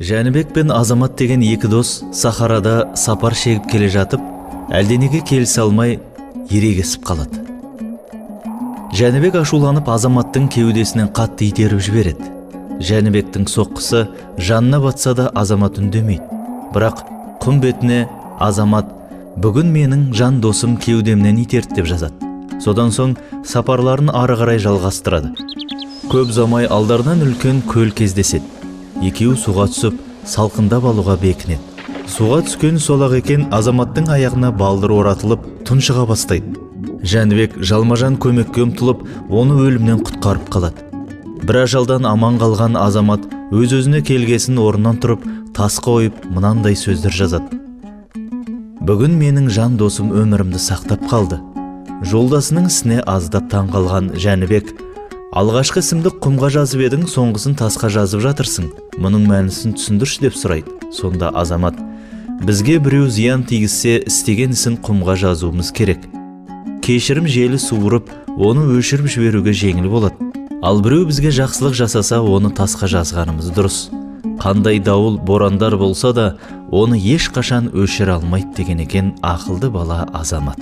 Жәнібек пен Азамат деген екі дос сахарада сапар шегіп келе жатып, әлденеге келісе алмай ерегесіп қалады. Жәнібек ашуланып Азаматтың кеудесінен қатты итеріп жібереді. Жәнібектің соққысы жанына батса да Азамат үндемейді. Бірақ құм бетіне Азамат «Бүгін менің жан досым кеудемнен итерді» деп жазады. Содан соң сапарларын ары қарай жалғастырады. Көп ұзамай алдарынан үлкен көл кездеседі. Екеуі суға түсіп, салқындап алуға бекінеді. Суға түскен сол-ақ екен, Азаматтың аяғына балдыр оратылып, тұншыға бастайды. Жәнібек жалма-жан көмекке ұмтылып, оны өлімнен құтқарып қалады. Бір ажалдан аман қалған Азамат өз-өзіне келгесін орнынан тұрып, тасқа ойып, мынандай сөздер жазады. «Бүгін менің жан досым өмірімді сақтап қалды». Жолдасының ісіне аздап таңғалған Жәнібек: «Алғашқы ісімді құмға жазып едің, соңғысын тасқа жазып жатырсың. Мұның мәнісін түсіндірші» деп сұрайды. Сонда Азамат: «Бізге біреу зиян тигізсе, істеген ісін құмға жазуымыз керек. Кешірім желі суырып, оны өшіріп жіберуге жеңіл болады. Ал біреу бізге жақсылық жасаса, оны тасқа жазғанымыз дұрыс. Қандай дауыл, борандар болса да, оны ешқашан өшіре алмайды» деген екен ақылды бала Азамат.